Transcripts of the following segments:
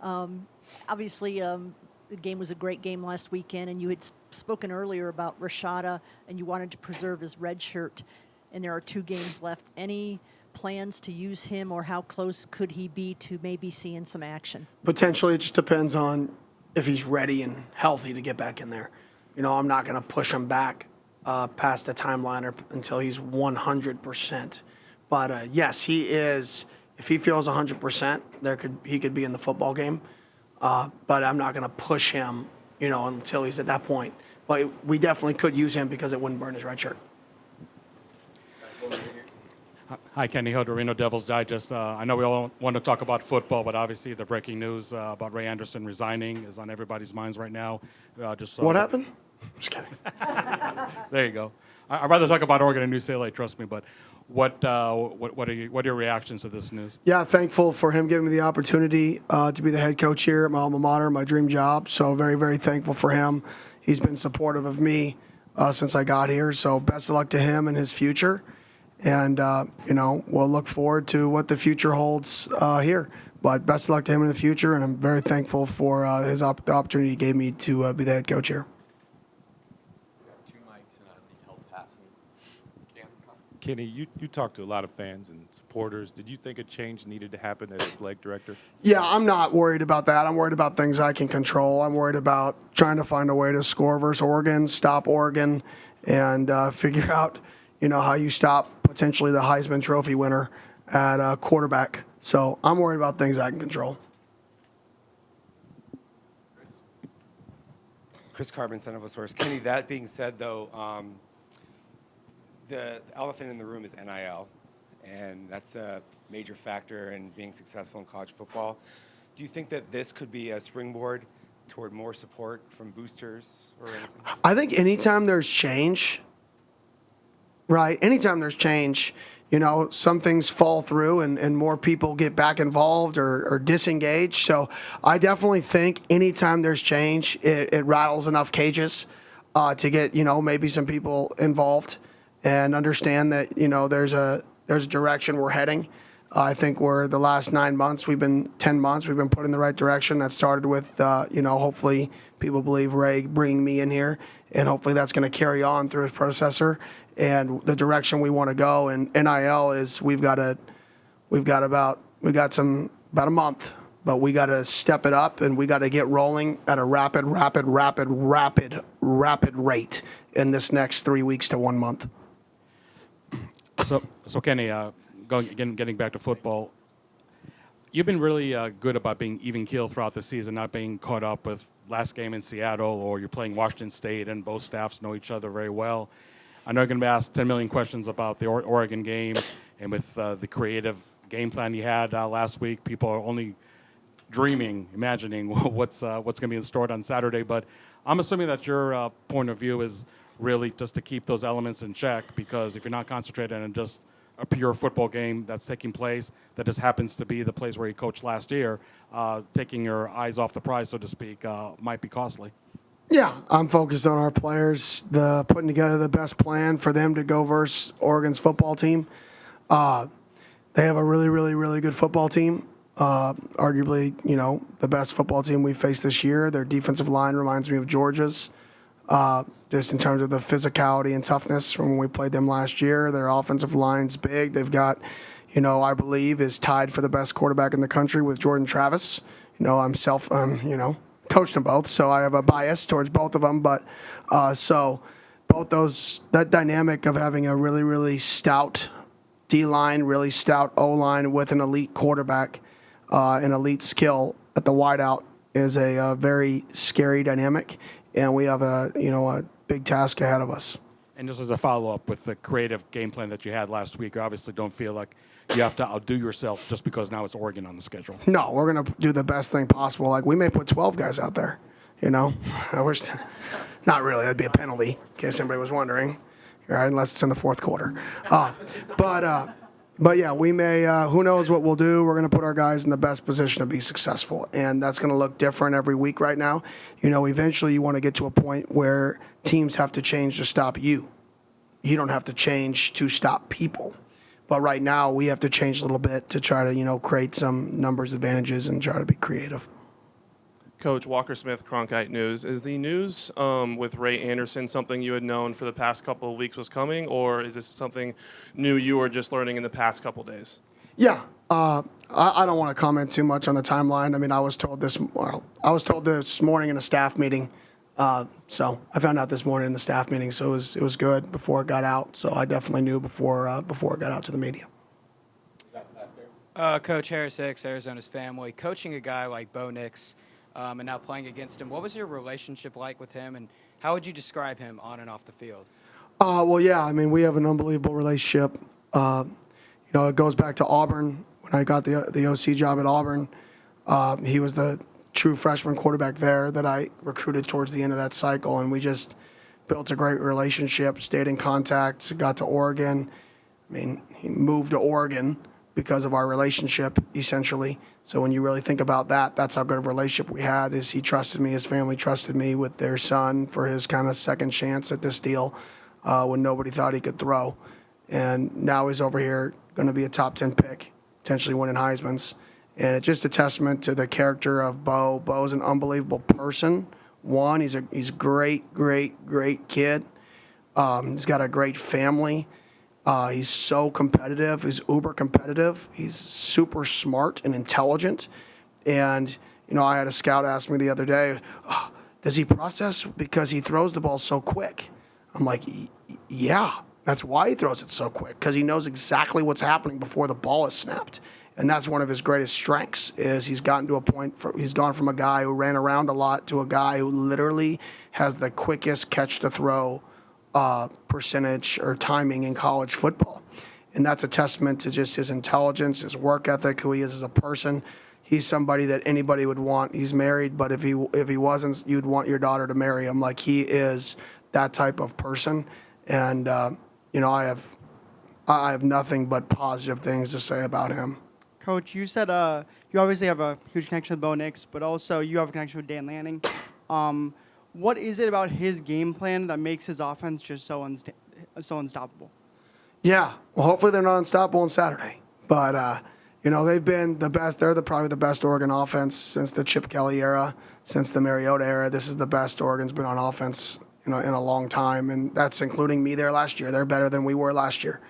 Obviously, the game was a great game last weekend, and you had spoken earlier about Rashada, and you wanted to preserve his red shirt, and there are 2 games left. Any plans to use him, or how close could he be to maybe seeing some action? Potentially, it just depends on if he's ready and healthy to get back in there. I'm not going to push him back past the timeline until he's 100%. But yes, he is. If he feels 100%, he could be in the football game. But I'm not going to push him, until he's at that point. But we definitely could use him because it wouldn't burn his red shirt. Hi, Kenny Hill, Reno Devils Digest. I know we all want to talk about football, but obviously the breaking news about Ray Anderson resigning is on everybody's minds right now. What happened? Just kidding. There you go. I'd rather talk about Oregon and UCLA, trust me. But what are your reactions to this news? Yeah, thankful for him giving me the opportunity to be the head coach here at my alma mater, my dream job. So very, very thankful for him. He's been supportive of me since I got here. So best of luck to him and his future. And, we'll look forward to what the future holds here. But best of luck to him in the future, and I'm very thankful for the opportunity he gave me to be the head coach here. Kenny, you talked to a lot of fans and supporters. Did you think a change needed to happen as athletic director? Yeah, I'm not worried about that. I'm worried about things I can control. I'm worried about trying to find a way to score versus Oregon, stop Oregon, and figure out, how you stop potentially the Heisman Trophy winner at quarterback. So I'm worried about things I can control. Chris Carbon, Son of a Source. Kenny, that being said, though, the elephant in the room is NIL, and that's a major factor in being successful in college football. Do you think that this could be a springboard toward more support from boosters or anything? I think anytime there's change, right, some things fall through and more people get back involved or disengaged. So I definitely think anytime there's change, it rattles enough cages to get, maybe some people involved and understand that, there's a direction we're heading. I think we're the last 10 months, we've been put in the right direction. That started with, hopefully people believe Ray bringing me in here, and hopefully that's going to carry on through his predecessor and the direction we want to go. And NIL is we've got about a month, but we got to step it up and we got to get rolling at a rapid rate in this next 3 weeks to 1 month. So Kenny, getting back to football, you've been really good about being even keel throughout the season, not being caught up with last game in Seattle or you're playing Washington State and both staffs know each other very well. I know you're going to be asked 10 million questions about the Oregon game, and with the creative game plan you had last week, people are only imagining what's going to be in store on Saturday. But I'm assuming that your point of view is really just to keep those elements in check, because if you're not concentrated on just a pure football game that's taking place, that just happens to be the place where you coached last year, taking your eyes off the prize, so to speak, might be costly. Yeah, I'm focused on our players, putting together the best plan for them to go versus Oregon's football team. They have a really, really, really good football team. Arguably, the best football team we've faced this year. Their defensive line reminds me of Georgia's, just in terms of the physicality and toughness from when we played them last year. Their offensive line's big. They've got, I believe is tied for the best quarterback in the country with Jordan Travis. Coached them both, so I have a bias towards both of them. But so both that dynamic of having a really, really stout D-line, really stout O-line with an elite quarterback, an elite skill at the wideout is a very scary dynamic, and we have a big task ahead of us. And just as a follow-up with the creative game plan that you had last week, you obviously don't feel like you have to outdo yourself just because now it's Oregon on the schedule. No, we're going to do the best thing possible. Like, we may put 12 guys out there, I wish, not really, that'd be a penalty, in case anybody was wondering, right, unless it's in the fourth quarter. But yeah, we may, who knows what we'll do. We're going to put our guys in the best position to be successful, and that's going to look different every week right now. Eventually you want to get to a point where teams have to change to stop you. You don't have to change to stop people. But right now we have to change a little bit to try to, create some numbers advantages and try to be creative. Coach Walker Smith, Cronkite News. Is the news with Ray Anderson something you had known for the past couple of weeks was coming, or is this something new you were just learning in the past couple days? Yeah, I don't want to comment too much on the timeline. I mean, I was told this morning in a staff meeting. So I found out this morning in the staff meeting. So it was good before it got out. So I definitely knew before it got out to the media. Coach Harris Hicks, Arizona's family, coaching a guy like Bo Nix and now playing against him. What was your relationship like with him, and how would you describe him on and off the field? Well, yeah, I mean, we have an unbelievable relationship. It goes back to Auburn. When I got the OC job at Auburn, he was the true freshman quarterback there that I recruited towards the end of that cycle, and we just built a great relationship, stayed in contact, got to Oregon. I mean, he moved to Oregon because of our relationship, essentially. So when you really think about that, that's how good of a relationship we had. Is he trusted me, his family trusted me with their son for his kind of second chance at this deal when nobody thought he could throw. And now he's over here going to be a top 10 pick, potentially winning Heisman's. And it's just a testament to the character of Bo. Bo's an unbelievable person. One, he's a great, great, great kid. He's got a great family. He's so competitive. He's uber competitive. He's super smart and intelligent. And, I had a scout ask me the other day, does he process because he throws the ball so quick? I'm like, yeah, that's why he throws it so quick, because he knows exactly what's happening before the ball is snapped. And that's one of his greatest strengths is he's gotten to a point, he's gone from a guy who ran around a lot to a guy who literally has the quickest catch to throw percentage or timing in college football. And that's a testament to just his intelligence, his work ethic, who he is as a person. He's somebody that anybody would want. He's married, but if he wasn't, you'd want your daughter to marry him. Like, he is that type of person. And, I have nothing but positive things to say about him. Coach, you said you obviously have a huge connection with Bo Nix, but also you have a connection with Dan Lanning. What is it about his game plan that makes his offense just so unstoppable? Yeah, well, hopefully they're not unstoppable on Saturday. But, they've been the best. They're probably the best Oregon offense since the Chip Kelly era, since the Mariota era. This is the best Oregon's been on offense, in a long time. And that's including me there last year. They're better than we were last year.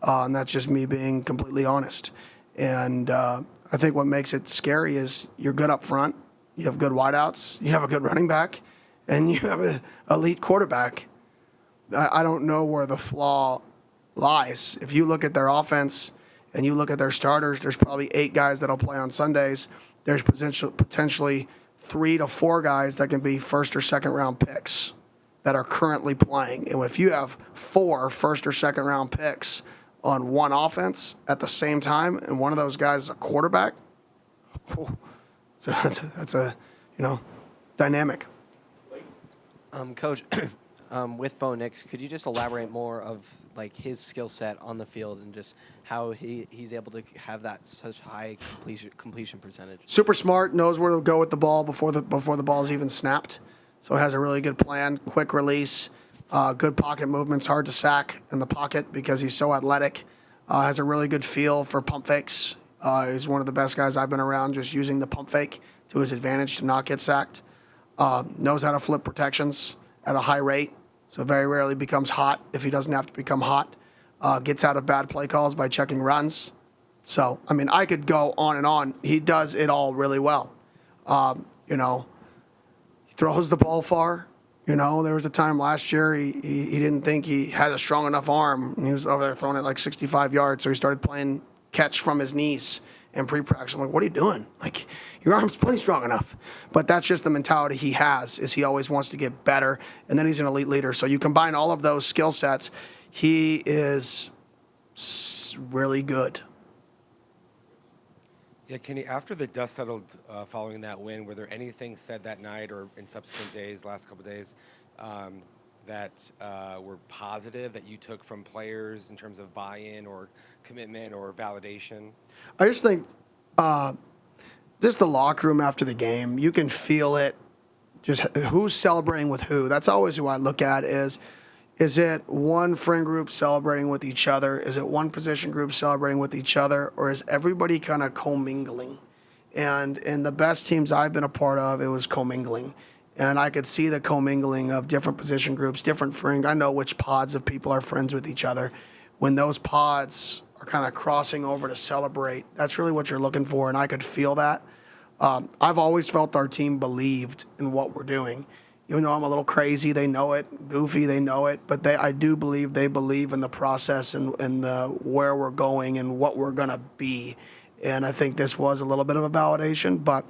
And that's just me being completely honest. And I think what makes it scary is you're good up front, you have good wideouts, you have a good running back, and you have an elite quarterback. I don't know where the flaw lies. If you look at their offense and you look at their starters, there's probably 8 guys that'll play on Sundays. There's potentially 3 to 4 guys that can be first or second round picks that are currently playing. And if you have 4 first or second round picks on one offense at the same time, and one of those guys is a quarterback, so that's a dynamic. Coach, with Bo Nix, could you just elaborate more of his skill set on the field and just how he's able to have that such high completion percentage? Super smart, knows where to go with the ball before the ball's even snapped. So has a really good plan, quick release. Good pocket movements, hard to sack in the pocket because he's so athletic. Has a really good feel for pump fakes. He's one of the best guys I've been around just using the pump fake to his advantage to not get sacked. Knows how to flip protections at a high rate, so very rarely becomes hot if he doesn't have to become hot. Gets out of bad play calls by checking runs. So, I could go on and on. He does it all really well. He throws the ball far. There was a time last year he didn't think he had a strong enough arm. He was over there throwing it 65 yards, so he started playing catch from his knees in pre-practice. I'm like, what are you doing? Your arm's plenty strong enough. But that's just the mentality he has, is he always wants to get better, and then he's an elite leader. So you combine all of those skill sets, he is really good. Yeah, Kenny, after the dust settled following that win, were there anything said that night or in subsequent days, last couple of days, that were positive that you took from players in terms of buy-in or commitment or validation? I just think just the locker room after the game, you can feel it, just who's celebrating with who. That's always who I look at is it one friend group celebrating with each other? Is it one position group celebrating with each other? Or is everybody kind of commingling? And in the best teams I've been a part of, it was commingling. And I could see the commingling of different position groups, different friends. I know which pods of people are friends with each other. When those pods are kind of crossing over to celebrate, that's really what you're looking for, and I could feel that. I've always felt our team believed in what we're doing. Even though I'm a little crazy, they know it. Goofy, they know it. But I do believe they believe in the process and the where we're going and what we're going to be. And I think this was a little bit of a validation, but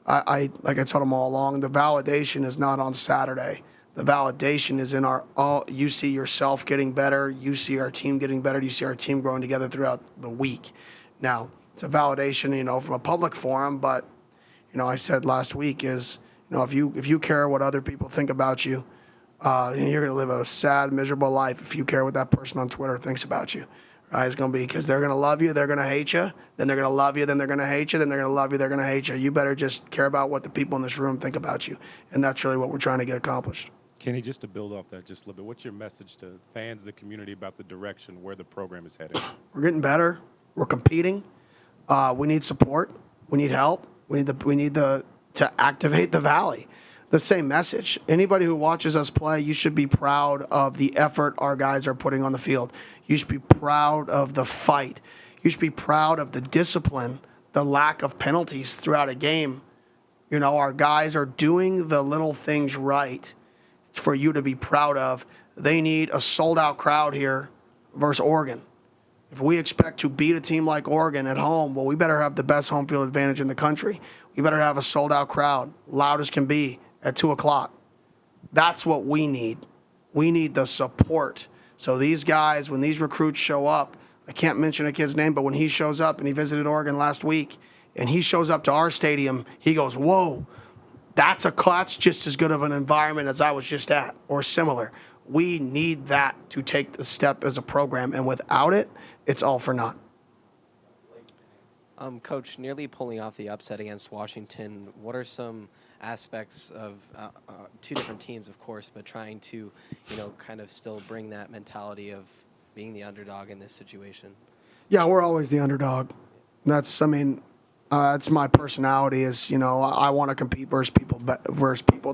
I like I told them all along, the validation is not on Saturday. The validation is in you see yourself getting better, you see our team getting better, you see our team growing together throughout the week. Now, it's a validation, from a public forum, but, I said last week is, if you care what other people think about you, you're going to live a sad, miserable life if you care what that person on Twitter thinks about you. Right? It's going to be because they're going to love you, they're going to hate you, then they're going to love you, then they're going to hate you, then they're going to love you, they're going to hate you. You better just care about what the people in this room think about you. And that's really what we're trying to get accomplished. Kenny, just to build off that just a little bit, what's your message to fans, the community, about the direction where the program is headed? We're getting better. We're competing. We need support. We need help. We need to activate the Valley. The same message. Anybody who watches us play, you should be proud of the effort our guys are putting on the field. You should be proud of the fight. You should be proud of the discipline, the lack of penalties throughout a game. Our guys are doing the little things right for you to be proud of. They need a sold-out crowd here versus Oregon. If we expect to beat a team like Oregon at home, well, we better have the best home field advantage in the country. We better have a sold-out crowd, loud as can be, at 2 o'clock. That's what we need. We need the support. So these guys, when these recruits show up, I can't mention a kid's name, but when he shows up and he visited Oregon last week, and he shows up to our stadium, he goes, whoa, that's just as good of an environment as I was just at, or similar. We need that to take the step as a program, and without it, it's all for naught. Coach, nearly pulling off the upset against Washington, what are some aspects of two different teams, of course, but trying to, kind of still bring that mentality of being the underdog in this situation? Yeah, we're always the underdog. That's my personality is, I want to compete versus people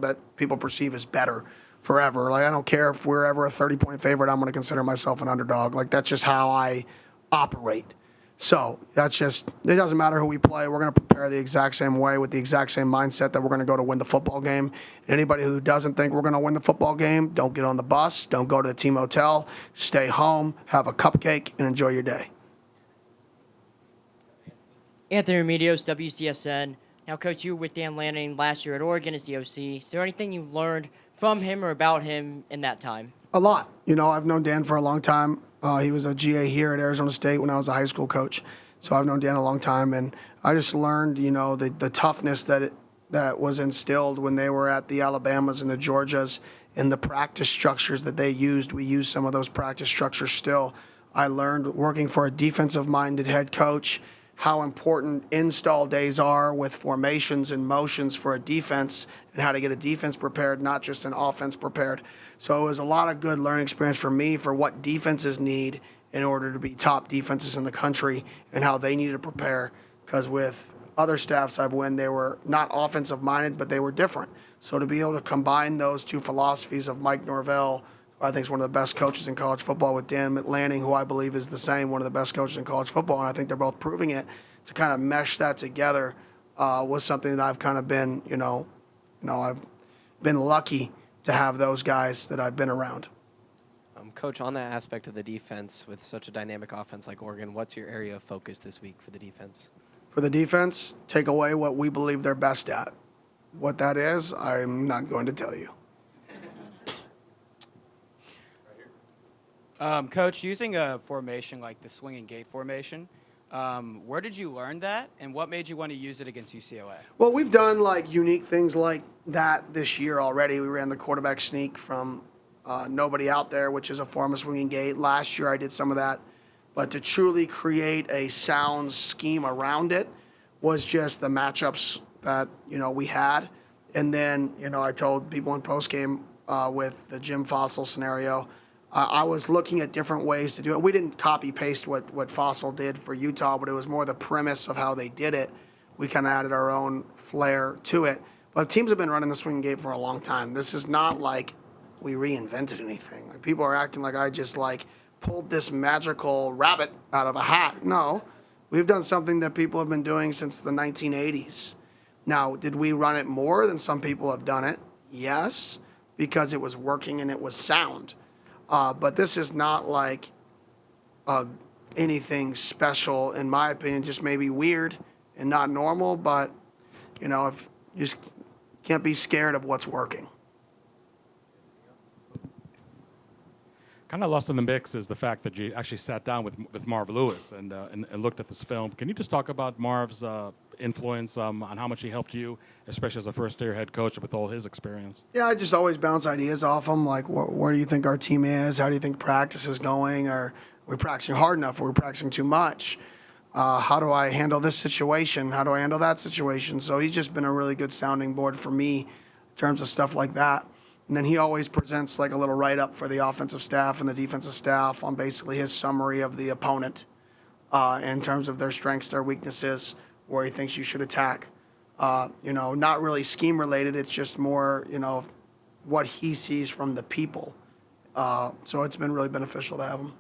that people perceive as better forever. Like, I don't care if we're ever a 30-point favorite, I'm going to consider myself an underdog. Like, that's just how I operate. So it doesn't matter who we play. We're going to prepare the exact same way with the exact same mindset that we're going to go to win the football game. Anybody who doesn't think we're going to win the football game, don't get on the bus, don't go to the team hotel, stay home, have a cupcake, and enjoy your day. Anthony Remedios, WCSN. Now, Coach, you were with Dan Lanning last year at Oregon as the OC. Is there anything you learned from him or about him in that time? A lot. I've known Dan for a long time. He was a GA here at Arizona State when I was a high school coach. So I've known Dan a long time, and I just learned, the toughness that was instilled when they were at the Alabamas and the Georgias and the practice structures that they used. We use some of those practice structures still. I learned working for a defensive-minded head coach how important install days are with formations and motions for a defense and how to get a defense prepared, not just an offense prepared. So it was a lot of good learning experience for me for what defenses need in order to be top defenses in the country and how they need to prepare. Because with other staffs I've won, they were not offensive-minded, but they were different. So to be able to combine those two philosophies of Mike Norvell, who I think is one of the best coaches in college football, with Dan Lanning, who I believe is the same, one of the best coaches in college football, and I think they're both proving it, to kind of mesh that together was something that I've kind of been, I've been lucky to have those guys that I've been around. Coach, on that aspect of the defense, with such a dynamic offense like Oregon, what's your area of focus this week for the defense? For the defense, take away what we believe they're best at. What that is, I'm not going to tell you. Coach, using a formation like the swinging gate formation, where did you learn that, and what made you want to use it against UCLA? Well, we've done unique things like that this year already. We ran the quarterback sneak from nobody out there, which is a form of swinging gate. Last year I did some of that. But to truly create a sound scheme around it was just the matchups that, we had. And then, I told people in postgame with the Jim Fossil scenario, I was looking at different ways to do it. We didn't copy-paste what Fossil did for Utah, but it was more the premise of how they did it we kind of added our own flair to it. But teams have been running the swing game for a long time. This is not like we reinvented anything. Like, people are acting like I just like pulled this magical rabbit out of a hat. No, we've done something that people have been doing since the 1980s. Now, did we run it more than some people have done it? Yes, because it was working and it was sound. But this is not like anything special, in my opinion, just maybe weird and not normal. But, you know, if you just can't be scared of what's working. Kind of lost in the mix is the fact that you actually sat down with Marv Lewis and looked at this film. Can you just talk about Marv's influence on how much he helped you, especially as a first-year head coach with all his experience? Yeah, I just always bounce ideas off him. Like, where do you think our team is? How do you think practice is going? Are we practicing hard enough? Are we practicing too much? How do I handle this situation? How do I handle that situation? So he's just been a really good sounding board for me in terms of stuff like that. And then he always presents like a little write-up for the offensive staff and the defensive staff on basically his summary of the opponent in terms of their strengths, their weaknesses, where he thinks you should attack. You know, not really scheme related. It's just more, you know, what he sees from the people. So it's been really beneficial to have him.